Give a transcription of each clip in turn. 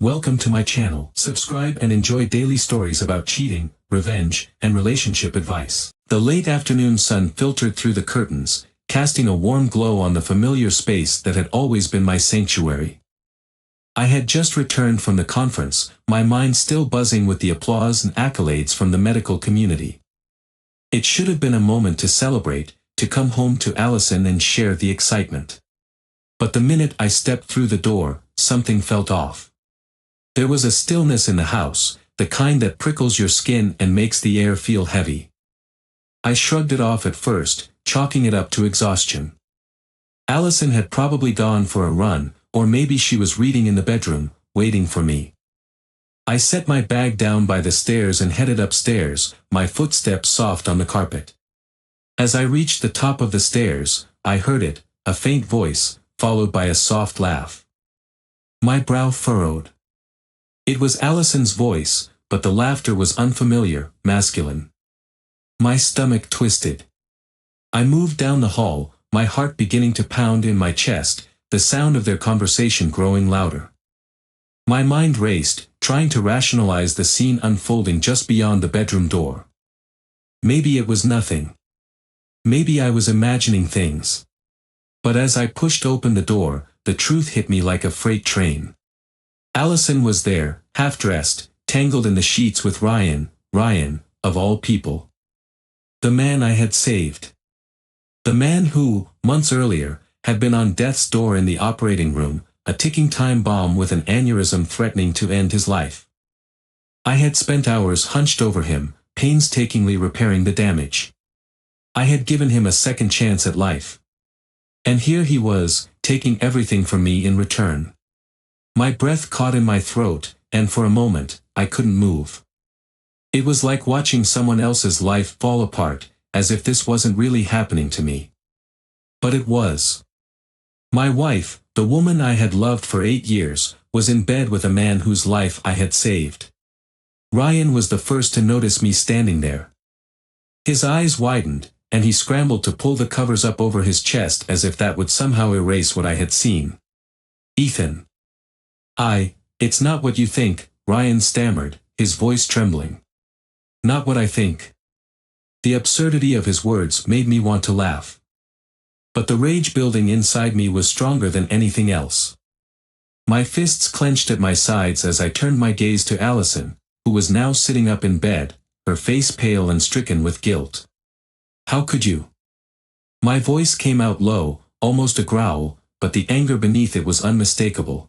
Welcome to my channel. Subscribe and enjoy daily stories about cheating, revenge, and relationship advice. The late afternoon sun filtered through the curtains, casting a warm glow on the familiar space that had always been my sanctuary. I had just returned from the conference, my mind still buzzing with the applause and accolades from the medical community. It should have been a moment to celebrate, to come home to Allison and share the excitement. But the minute I stepped through the door, something felt off. There was a stillness in the house, the kind that prickles your skin and makes the air feel heavy. I shrugged it off at first, chalking it up to exhaustion. Allison had probably gone for a run, or maybe she was reading in the bedroom, waiting for me. I set my bag down by the stairs and headed upstairs, my footsteps soft on the carpet. As I reached the top of the stairs, I heard it, a faint voice, followed by a soft laugh. My brow furrowed. It was Allison's voice, but the laughter was unfamiliar, masculine. My stomach twisted. I moved down the hall, my heart beginning to pound in my chest, the sound of their conversation growing louder. My mind raced, trying to rationalize the scene unfolding just beyond the bedroom door. Maybe it was nothing. Maybe I was imagining things. But as I pushed open the door, the truth hit me like a freight train. Allison was there, half-dressed, tangled in the sheets with Ryan, of all people. The man I had saved. The man who, months earlier, had been on death's door in the operating room, a ticking time bomb with an aneurysm threatening to end his life. I had spent hours hunched over him, painstakingly repairing the damage. I had given him a second chance at life. And here he was, taking everything from me in return. My breath caught in my throat, and for a moment, I couldn't move. It was like watching someone else's life fall apart, as if this wasn't really happening to me. But it was. My wife, the woman I had loved for 8 years, was in bed with a man whose life I had saved. Ryan was the first to notice me standing there. His eyes widened, and he scrambled to pull the covers up over his chest as if that would somehow erase what I had seen. Ethan. It's not what you think, Ryan stammered, his voice trembling. Not what I think. The absurdity of his words made me want to laugh. But the rage building inside me was stronger than anything else. My fists clenched at my sides as I turned my gaze to Allison, who was now sitting up in bed, her face pale and stricken with guilt. How could you? My voice came out low, almost a growl, but the anger beneath it was unmistakable.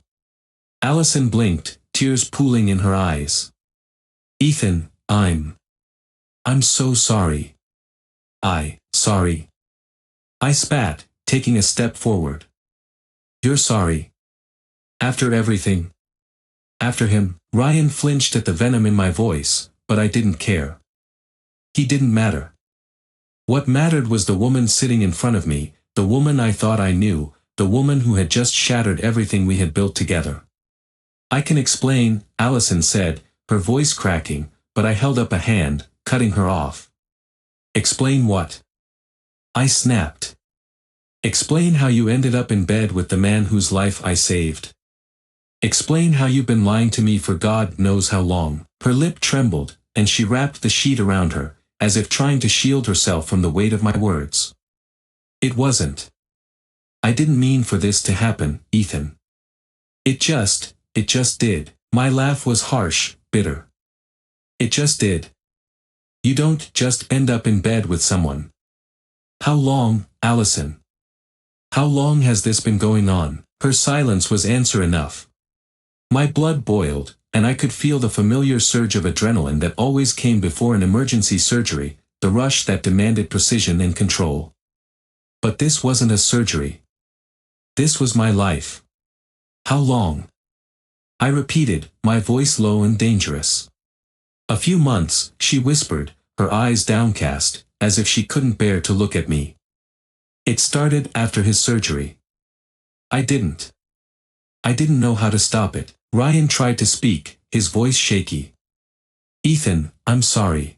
Allison blinked, tears pooling in her eyes. Ethan, I'm so sorry. Sorry. I spat, taking a step forward. You're sorry. After everything? After him? Ryan flinched at the venom in my voice, but I didn't care. He didn't matter. What mattered was the woman sitting in front of me, the woman I thought I knew, the woman who had just shattered everything we had built together. I can explain, Allison said, her voice cracking, but I held up a hand, cutting her off. Explain what? I snapped. Explain how you ended up in bed with the man whose life I saved. Explain how you've been lying to me for God knows how long. Her lip trembled, and she wrapped the sheet around her, as if trying to shield herself from the weight of my words. It wasn't. I didn't mean for this to happen, Ethan. It just did. My laugh was harsh, bitter. It just did. You don't just end up in bed with someone. How long, Allison? How long has this been going on? Her silence was answer enough. My blood boiled, and I could feel the familiar surge of adrenaline that always came before an emergency surgery, the rush that demanded precision and control. But this wasn't a surgery. This was my life. How long? I repeated, my voice low and dangerous. A few months, she whispered, her eyes downcast, as if she couldn't bear to look at me. It started after his surgery. I didn't know how to stop it. Ryan tried to speak, his voice shaky. Ethan, I'm sorry.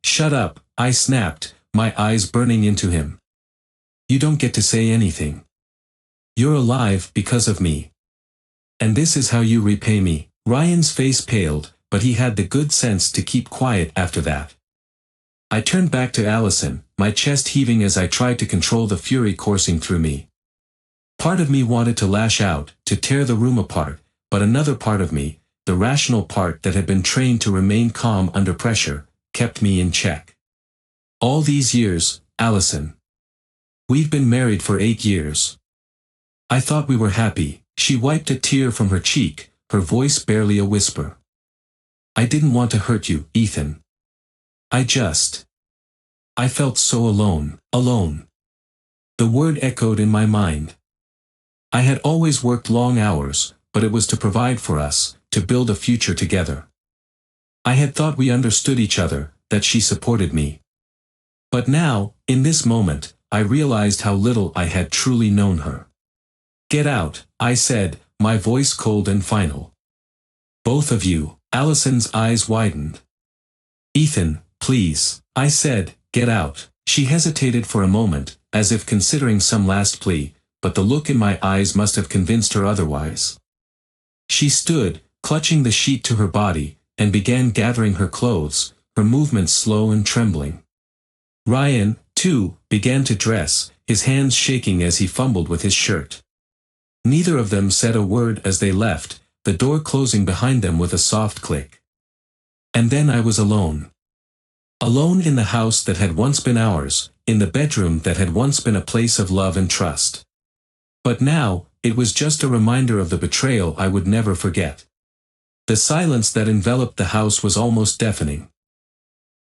Shut up, I snapped, my eyes burning into him. You don't get to say anything. You're alive because of me. And this is how you repay me. Ryan's face paled, but he had the good sense to keep quiet after that. I turned back to Allison, my chest heaving as I tried to control the fury coursing through me. Part of me wanted to lash out, to tear the room apart, but another part of me, the rational part that had been trained to remain calm under pressure, kept me in check. All these years, Allison. We've been married for 8 years. I thought we were happy. She wiped a tear from her cheek, her voice barely a whisper. I didn't want to hurt you, Ethan. I felt so alone, alone. The word echoed in my mind. I had always worked long hours, but it was to provide for us, to build a future together. I had thought we understood each other, that she supported me. But now, in this moment, I realized how little I had truly known her. Get out, I said, my voice cold and final. Both of you. Allison's eyes widened. Ethan, please, I said, get out. She hesitated for a moment, as if considering some last plea, but the look in my eyes must have convinced her otherwise. She stood, clutching the sheet to her body, and began gathering her clothes, her movements slow and trembling. Ryan, too, began to dress, his hands shaking as he fumbled with his shirt. Neither of them said a word as they left, the door closing behind them with a soft click. And then I was alone. Alone in the house that had once been ours, in the bedroom that had once been a place of love and trust. But now, it was just a reminder of the betrayal I would never forget. The silence that enveloped the house was almost deafening.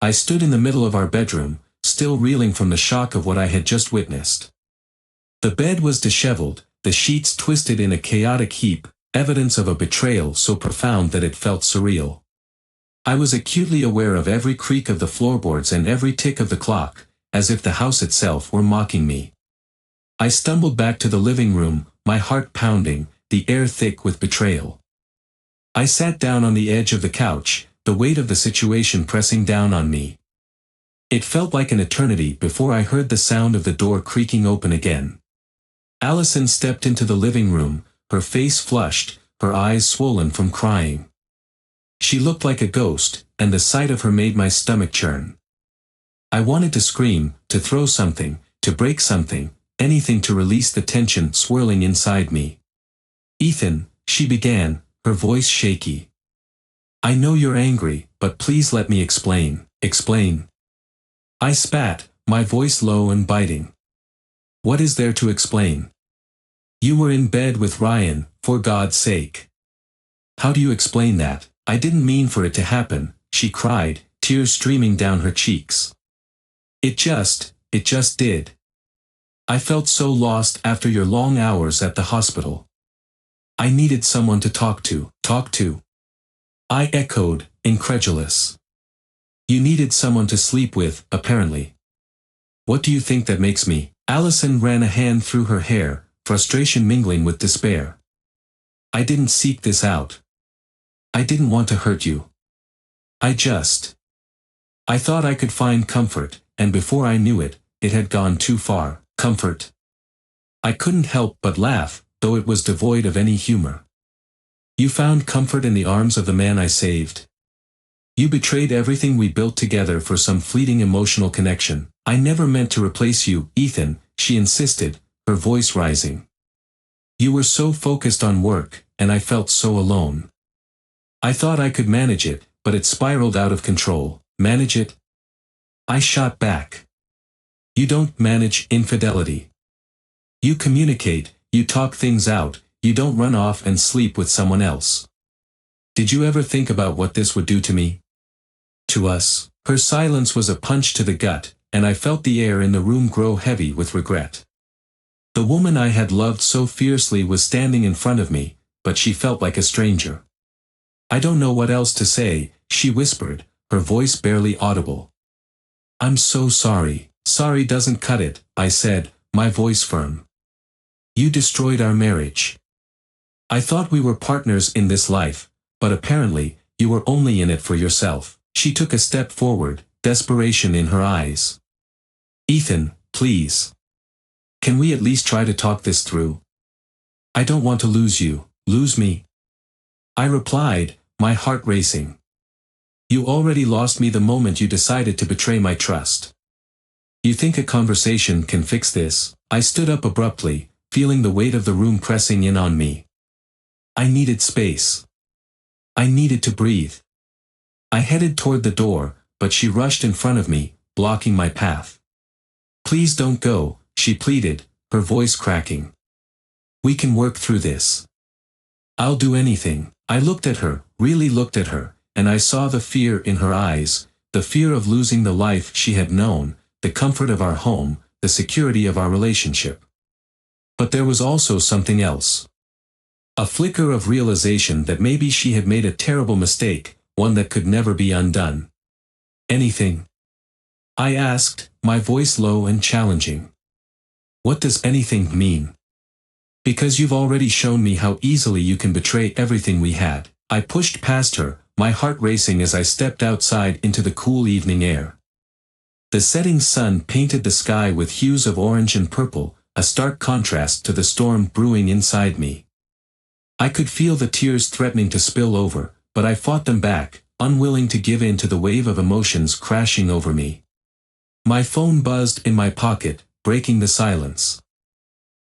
I stood in the middle of our bedroom, still reeling from the shock of what I had just witnessed. The bed was disheveled, the sheets twisted in a chaotic heap, evidence of a betrayal so profound that it felt surreal. I was acutely aware of every creak of the floorboards and every tick of the clock, as if the house itself were mocking me. I stumbled back to the living room, my heart pounding, the air thick with betrayal. I sat down on the edge of the couch, the weight of the situation pressing down on me. It felt like an eternity before I heard the sound of the door creaking open again. Allison stepped into the living room, her face flushed, her eyes swollen from crying. She looked like a ghost, and the sight of her made my stomach churn. I wanted to scream, to throw something, to break something, anything to release the tension swirling inside me. Ethan, she began, her voice shaky. I know you're angry, but please let me explain. Explain. I spat, my voice low and biting. What is there to explain? You were in bed with Ryan, for God's sake. How do you explain that? I didn't mean for it to happen, she cried, tears streaming down her cheeks. It just did. I felt so lost after your long hours at the hospital. I needed someone to talk to. I echoed, incredulous. You needed someone to sleep with, apparently. What do you think that makes me? Allison ran a hand through her hair, frustration mingling with despair. I didn't seek this out. I didn't want to hurt you. I thought I could find comfort, and before I knew it, it had gone too far. Comfort. I couldn't help but laugh, though it was devoid of any humor. You found comfort in the arms of the man I saved. You betrayed everything we built together for some fleeting emotional connection. I never meant to replace you, Ethan, she insisted, her voice rising. You were so focused on work, and I felt so alone. I thought I could manage it, but it spiraled out of control. Manage it? I shot back. You don't manage infidelity. You communicate, you talk things out, you don't run off and sleep with someone else. Did you ever think about what this would do to me? To us? Her silence was a punch to the gut, and I felt the air in the room grow heavy with regret. The woman I had loved so fiercely was standing in front of me, but she felt like a stranger. I don't know what else to say, she whispered, her voice barely audible. I'm so sorry. Sorry doesn't cut it, I said, my voice firm. You destroyed our marriage. I thought we were partners in this life, but apparently, you were only in it for yourself. She took a step forward, desperation in her eyes. Ethan, please. Can we at least try to talk this through? I don't want to lose you. Lose me? I replied, my heart racing. You already lost me the moment you decided to betray my trust. You think a conversation can fix this? I stood up abruptly, feeling the weight of the room pressing in on me. I needed space. I needed to breathe. I headed toward the door, but she rushed in front of me, blocking my path. Please don't go, she pleaded, her voice cracking. We can work through this. I'll do anything. I looked at her, really looked at her, and I saw the fear in her eyes, the fear of losing the life she had known, the comfort of our home, the security of our relationship. But there was also something else. A flicker of realization that maybe she had made a terrible mistake, one that could never be undone. Anything? I asked, my voice low and challenging. What does anything mean? Because you've already shown me how easily you can betray everything we had. I pushed past her, my heart racing as I stepped outside into the cool evening air. The setting sun painted the sky with hues of orange and purple, a stark contrast to the storm brewing inside me. I could feel the tears threatening to spill over, but I fought them back, unwilling to give in to the wave of emotions crashing over me. My phone buzzed in my pocket, breaking the silence.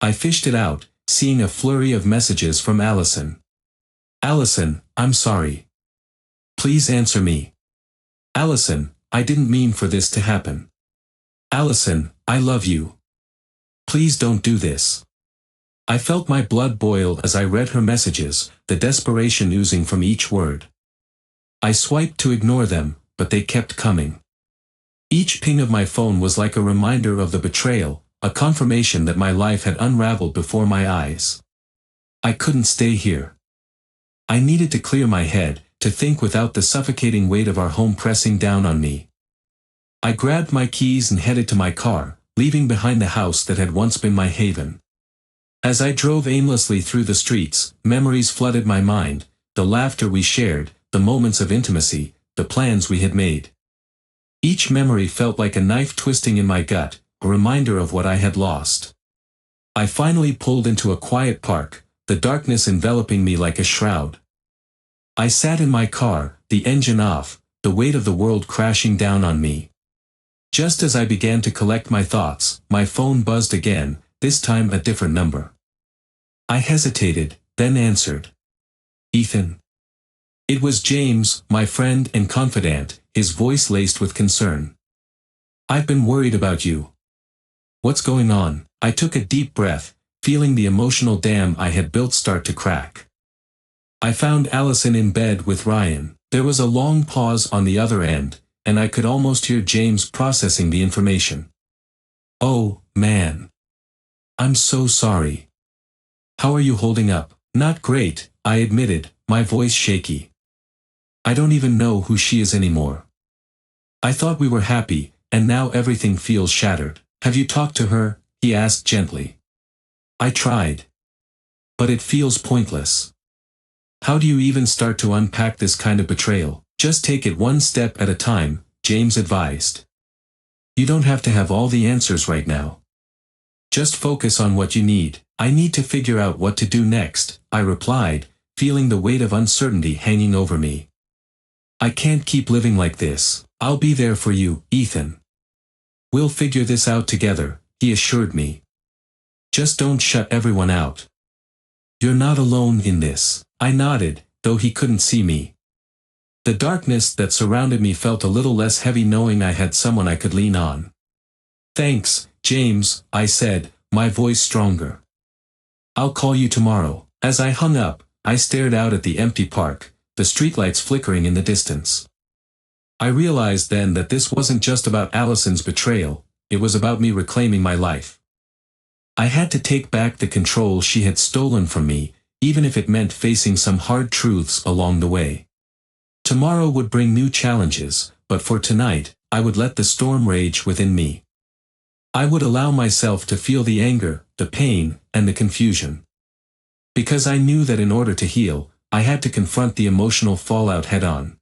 I fished it out, seeing a flurry of messages from Allison. Allison, I'm sorry. Please answer me. Allison, I didn't mean for this to happen. Allison, I love you. Please don't do this. I felt my blood boil as I read her messages, the desperation oozing from each word. I swiped to ignore them, but they kept coming. Each ping of my phone was like a reminder of the betrayal, a confirmation that my life had unraveled before my eyes. I couldn't stay here. I needed to clear my head, to think without the suffocating weight of our home pressing down on me. I grabbed my keys and headed to my car, leaving behind the house that had once been my haven. As I drove aimlessly through the streets, memories flooded my mind, the laughter we shared, the moments of intimacy, the plans we had made. Each memory felt like a knife twisting in my gut, a reminder of what I had lost. I finally pulled into a quiet park, the darkness enveloping me like a shroud. I sat in my car, the engine off, the weight of the world crashing down on me. Just as I began to collect my thoughts, my phone buzzed again, this time a different number. I hesitated, then answered. Ethan. It was James, my friend and confidant, his voice laced with concern. I've been worried about you. What's going on? I took a deep breath, feeling the emotional dam I had built start to crack. I found Allison in bed with Ryan. There was a long pause on the other end, and I could almost hear James processing the information. Oh, man. I'm so sorry. How are you holding up? Not great, I admitted, my voice shaky. I don't even know who she is anymore. I thought we were happy, and now everything feels shattered. Have you talked to her? He asked gently. I tried. But it feels pointless. How do you even start to unpack this kind of betrayal? Just take it one step at a time, James advised. You don't have to have all the answers right now. Just focus on what you need. I need to figure out what to do next, I replied, feeling the weight of uncertainty hanging over me. I can't keep living like this. I'll be there for you, Ethan. We'll figure this out together, he assured me. Just don't shut everyone out. You're not alone in this. I nodded, though he couldn't see me. The darkness that surrounded me felt a little less heavy knowing I had someone I could lean on. Thanks, James, I said, my voice stronger. I'll call you tomorrow. As I hung up, I stared out at the empty park, the streetlights flickering in the distance. I realized then that this wasn't just about Allison's betrayal, it was about me reclaiming my life. I had to take back the control she had stolen from me, even if it meant facing some hard truths along the way. Tomorrow would bring new challenges, but for tonight, I would let the storm rage within me. I would allow myself to feel the anger, the pain, and the confusion. Because I knew that in order to heal, I had to confront the emotional fallout head-on.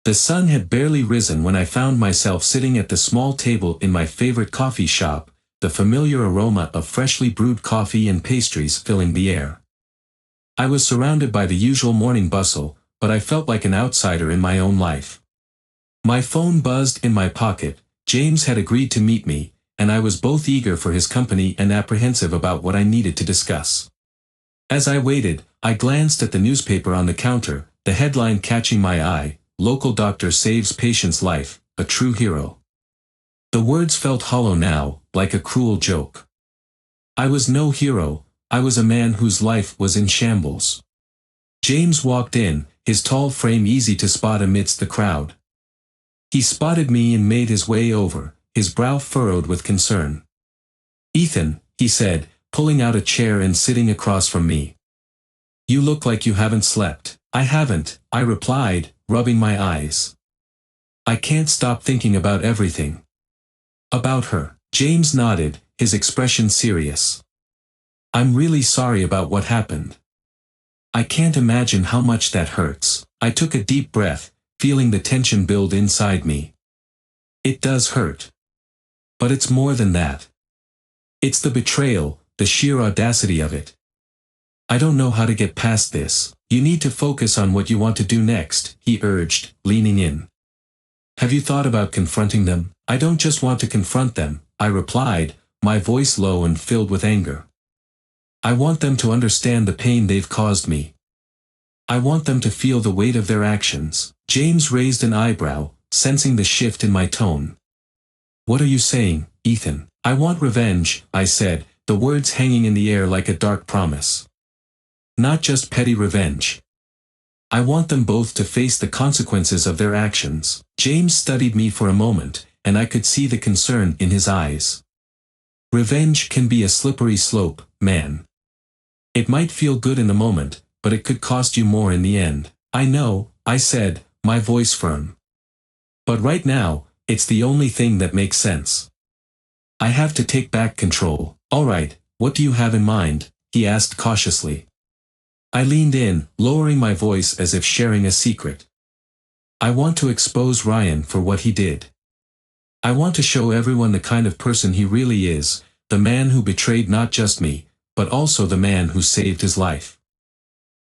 The sun had barely risen when I found myself sitting at the small table in my favorite coffee shop, the familiar aroma of freshly brewed coffee and pastries filling the air. I was surrounded by the usual morning bustle, but I felt like an outsider in my own life. My phone buzzed in my pocket. James had agreed to meet me, and I was both eager for his company and apprehensive about what I needed to discuss. As I waited, I glanced at the newspaper on the counter, the headline catching my eye: "Local doctor saves patient's life, a true hero." The words felt hollow now, like a cruel joke. I was no hero, I was a man whose life was in shambles. James walked in, his tall frame easy to spot amidst the crowd. He spotted me and made his way over, his brow furrowed with concern. "Ethan," he said, pulling out a chair and sitting across from me. "You look like you haven't slept." "I haven't," I replied, rubbing my eyes. "I can't stop thinking about everything." "About her?" James nodded, his expression serious. "I'm really sorry about what happened. I can't imagine how much that hurts." I took a deep breath, feeling the tension build inside me. "It does hurt. But it's more than that. It's the betrayal, the sheer audacity of it. I don't know how to get past this." "You need to focus on what you want to do next," he urged, leaning in. "Have you thought about confronting them?" "I don't just want to confront them," I replied, my voice low and filled with anger. "I want them to understand the pain they've caused me. I want them to feel the weight of their actions." James raised an eyebrow, sensing the shift in my tone. "What are you saying, Ethan?" "I want revenge," I said, the words hanging in the air like a dark promise. "Not just petty revenge. I want them both to face the consequences of their actions." James studied me for a moment, and I could see the concern in his eyes. "Revenge can be a slippery slope, man. It might feel good in the moment, but it could cost you more in the end." "I know," I said, my voice firm. "But right now, it's the only thing that makes sense. I have to take back control." "All right, what do you have in mind?" he asked cautiously. I leaned in, lowering my voice as if sharing a secret. "I want to expose Ryan for what he did. I want to show everyone the kind of person he really is, the man who betrayed not just me, but also the man who saved his life.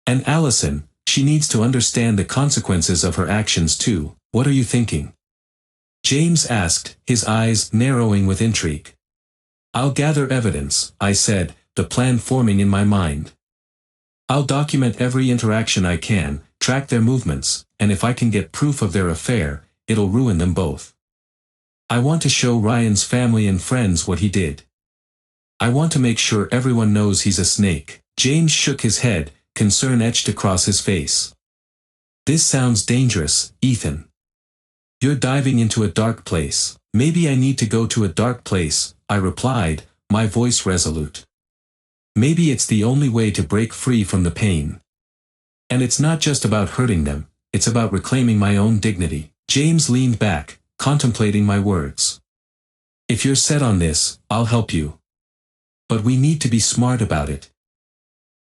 And Allison, she needs to understand the consequences of her actions too." "What are you thinking?" James asked, his eyes narrowing with intrigue. "I'll gather evidence," I said, the plan forming in my mind. "I'll document every interaction I can, track their movements, and if I can get proof of their affair, it'll ruin them both. I want to show Ryan's family and friends what he did. I want to make sure everyone knows he's a snake." James shook his head, concern etched across his face. "This sounds dangerous, Ethan. You're diving into a dark place." "Maybe I need to go to a dark place," I replied, my voice resolute. "Maybe it's the only way to break free from the pain. And it's not just about hurting them, it's about reclaiming my own dignity." James leaned back, contemplating my words. "If you're set on this, I'll help you. But we need to be smart about it.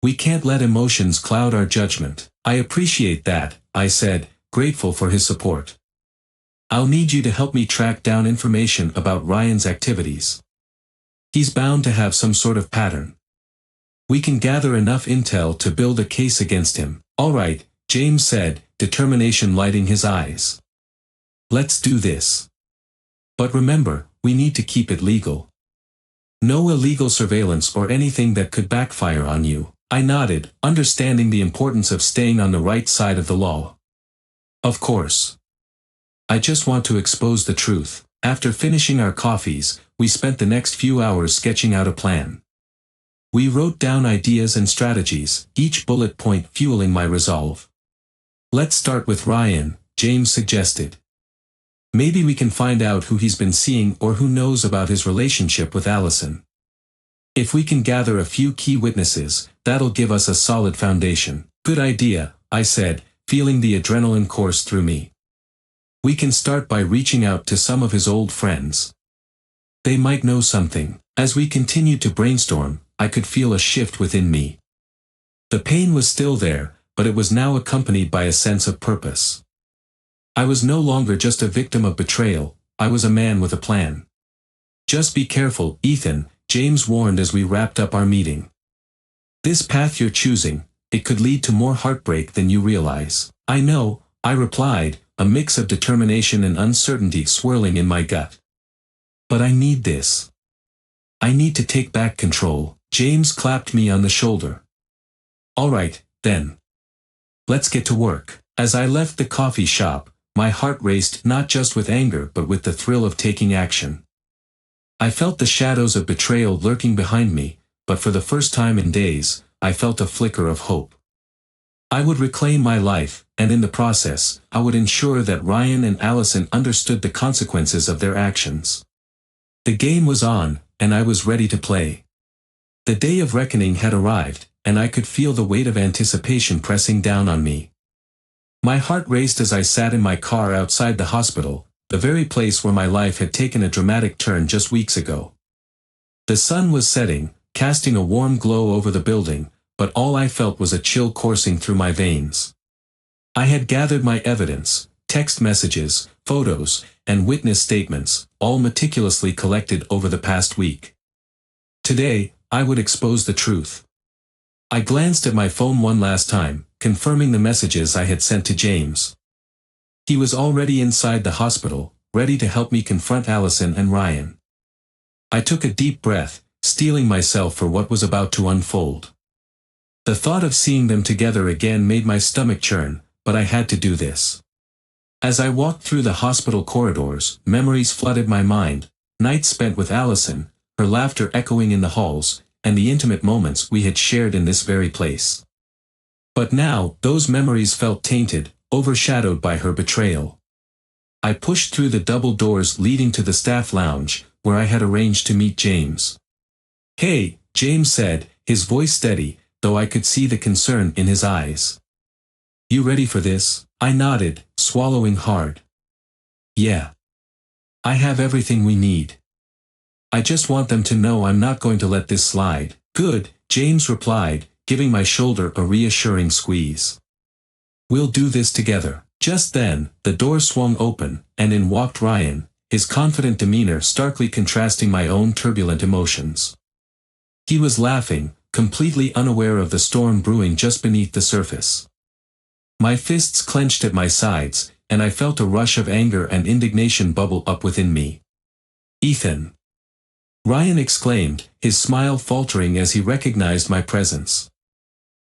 We can't let emotions cloud our judgment." "I appreciate that," I said, grateful for his support. "I'll need you to help me track down information about Ryan's activities. He's bound to have some sort of pattern. We can gather enough intel to build a case against him." "All right," James said, determination lighting his eyes. "Let's do this. But remember, we need to keep it legal. No illegal surveillance or anything that could backfire on you." I nodded, understanding the importance of staying on the right side of the law. "Of course. I just want to expose the truth." After finishing our coffees, we spent the next few hours sketching out a plan. We wrote down ideas and strategies, each bullet point fueling my resolve. "Let's start with Ryan," James suggested. "Maybe we can find out who he's been seeing or who knows about his relationship with Allison. If we can gather a few key witnesses, that'll give us a solid foundation." "Good idea," I said, feeling the adrenaline course through me. "We can start by reaching out to some of his old friends. They might know something." As we continued to brainstorm, I could feel a shift within me. The pain was still there, but it was now accompanied by a sense of purpose. I was no longer just a victim of betrayal, I was a man with a plan. "Just be careful, Ethan," James warned as we wrapped up our meeting. "This path you're choosing, it could lead to more heartbreak than you realize. I know, I replied, a mix of determination and uncertainty swirling in my gut. But I need this. I need to take back control. James clapped me on the shoulder. All right, then. Let's get to work. As I left the coffee shop, my heart raced not just with anger but with the thrill of taking action. I felt the shadows of betrayal lurking behind me, but for the first time in days, I felt a flicker of hope. I would reclaim my life, and in the process, I would ensure that Ryan and Allison understood the consequences of their actions. The game was on, and I was ready to play. The day of reckoning had arrived, and I could feel the weight of anticipation pressing down on me. My heart raced as I sat in my car outside the hospital, the very place where my life had taken a dramatic turn just weeks ago. The sun was setting, casting a warm glow over the building, but all I felt was a chill coursing through my veins. I had gathered my evidence, text messages, photos, and witness statements, all meticulously collected over the past week. Today, I would expose the truth. I glanced at my phone one last time, confirming the messages I had sent to James. He was already inside the hospital, ready to help me confront Allison and Ryan. I took a deep breath, steeling myself for what was about to unfold. The thought of seeing them together again made my stomach churn, but I had to do this. As I walked through the hospital corridors, memories flooded my mind, nights spent with Allison, her laughter echoing in the halls, and the intimate moments we had shared in this very place. But now, those memories felt tainted, overshadowed by her betrayal. I pushed through the double doors leading to the staff lounge, where I had arranged to meet James. "Hey," James said, his voice steady, though I could see the concern in his eyes. "You ready for this?" I nodded, swallowing hard. "Yeah. I have everything we need. I just want them to know I'm not going to let this slide." "Good," James replied, giving my shoulder a reassuring squeeze. "We'll do this together." Just then, the door swung open, and in walked Ryan, his confident demeanor starkly contrasting my own turbulent emotions. He was laughing, completely unaware of the storm brewing just beneath the surface. My fists clenched at my sides, and I felt a rush of anger and indignation bubble up within me. "Ethan!" Ryan exclaimed, his smile faltering as he recognized my presence.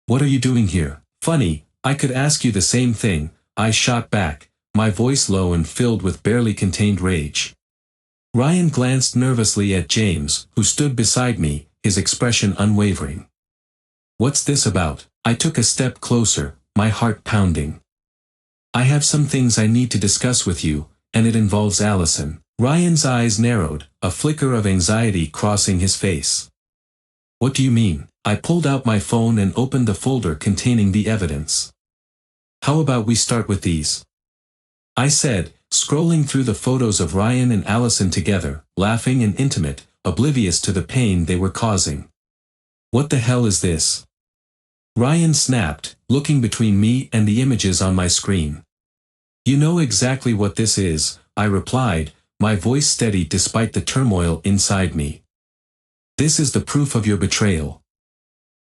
"What are you doing here?" "Funny, I could ask you the same thing," I shot back, my voice low and filled with barely contained rage. Ryan glanced nervously at James, who stood beside me, his expression unwavering. "What's this about?" I took a step closer, my heart pounding. "I have some things I need to discuss with you, and it involves Allison." Ryan's eyes narrowed, a flicker of anxiety crossing his face. "What do you mean?" I pulled out my phone and opened the folder containing the evidence. "How about we start with these?" I said, scrolling through the photos of Ryan and Allison together, laughing and intimate, oblivious to the pain they were causing. "What the hell is this?" Ryan snapped, looking between me and the images on my screen. "You know exactly what this is," I replied, my voice steady despite the turmoil inside me. "This is the proof of your betrayal.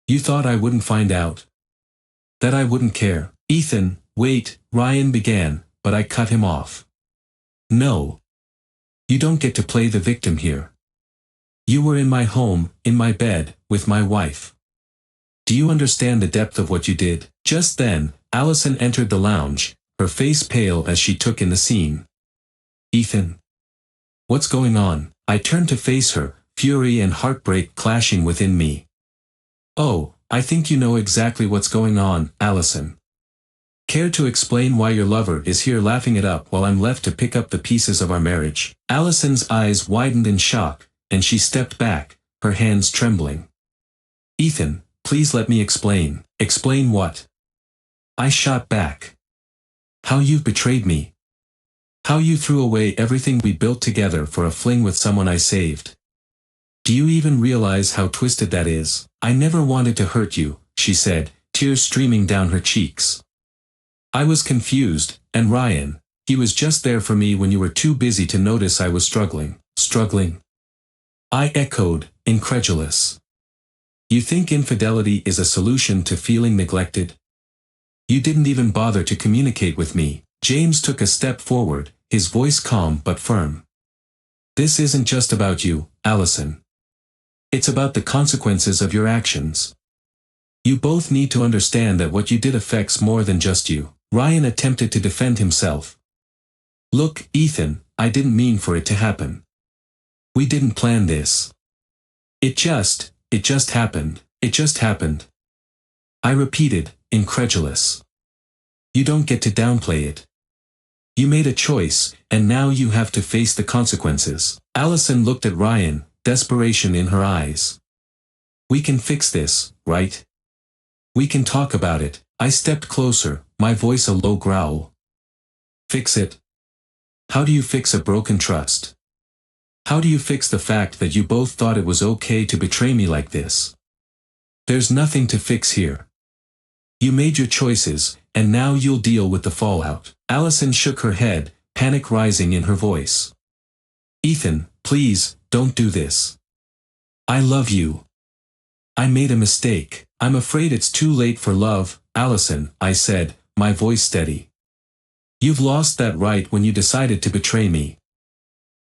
You thought I wouldn't find out? That I wouldn't care?" "Ethan, wait," Ryan began, but I cut him off. "No. You don't get to play the victim here. You were in my home, in my bed, with my wife. Do you understand the depth of what you did?" Just then, Allison entered the lounge, her face pale as she took in the scene. "Ethan. What's going on?" I turned to face her, fury and heartbreak clashing within me. "Oh, I think you know exactly what's going on, Allison. Care to explain why your lover is here laughing it up while I'm left to pick up the pieces of our marriage?" Allison's eyes widened in shock, and she stepped back, her hands trembling. "Ethan, please let me explain." "Explain what?" I shot back. "How you've betrayed me. How you threw away everything we built together for a fling with someone I saved. Do you even realize how twisted that is?" "I never wanted to hurt you," she said, tears streaming down her cheeks. I was confused, and Ryan, he was just there for me when you were too busy to notice I was struggling. "Struggling?" I echoed, incredulous. You think infidelity is a solution to feeling neglected? You didn't even bother to communicate with me. James took a step forward, his voice calm but firm. This isn't just about you, Allison. It's about the consequences of your actions. You both need to understand that what you did affects more than just you. Ryan attempted to defend himself. Look, Ethan, I didn't mean for it to happen. We didn't plan this. It just happened. It just happened. I repeated, incredulous. You don't get to downplay it. You made a choice, and now you have to face the consequences. Allison looked at Ryan, desperation in her eyes. We can fix this, right? We can talk about it. I stepped closer, my voice a low growl. Fix it? How do you fix a broken trust? How do you fix the fact that you both thought it was okay to betray me like this? There's nothing to fix here. You made your choices, and now you'll deal with the fallout. Allison shook her head, panic rising in her voice. Ethan, please, don't do this. I love you. I made a mistake. I'm afraid it's too late for love, Allison, I said, my voice steady. You've lost that right when you decided to betray me.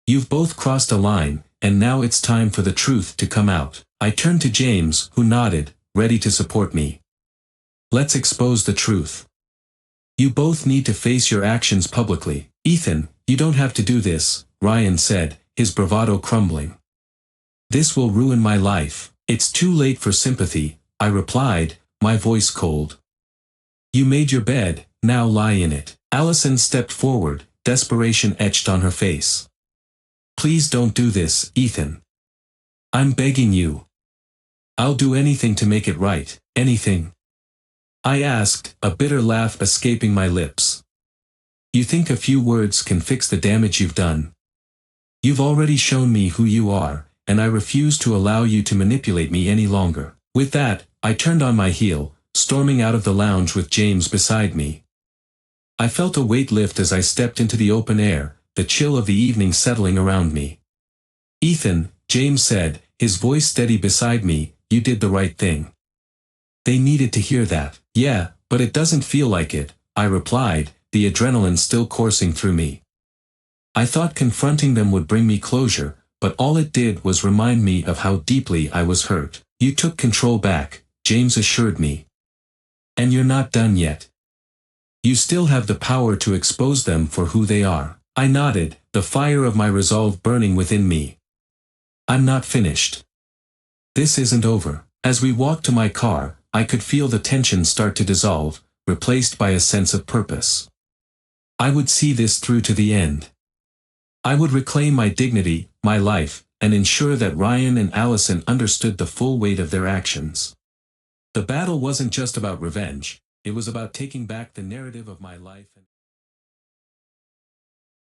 You've both crossed a line, and now it's time for the truth to come out. I turned to James, who nodded, ready to support me. Let's expose the truth. You both need to face your actions publicly. Ethan, you don't have to do this, Ryan said, his bravado crumbling. This will ruin my life. It's too late for sympathy, I replied, my voice cold. You made your bed, now lie in it. Allison stepped forward, desperation etched on her face. Please don't do this, Ethan. I'm begging you. I'll do anything to make it right, anything. I asked, a bitter laugh escaping my lips. You think a few words can fix the damage you've done? You've already shown me who you are, and I refuse to allow you to manipulate me any longer. With that, I turned on my heel, storming out of the lounge with James beside me. I felt a weight lift as I stepped into the open air, the chill of the evening settling around me. Ethan, James said, his voice steady beside me, you did the right thing. They needed to hear that. Yeah, but it doesn't feel like it, I replied, the adrenaline still coursing through me. I thought confronting them would bring me closure, but all it did was remind me of how deeply I was hurt. You took control back, James assured me. And you're not done yet. You still have the power to expose them for who they are. I nodded, the fire of my resolve burning within me. I'm not finished. This isn't over. As we walked to my car, I could feel the tension start to dissolve, replaced by a sense of purpose. I would see this through to the end. I would reclaim my dignity, my life, and ensure that Ryan and Allison understood the full weight of their actions. The battle wasn't just about revenge, it was about taking back the narrative of my life.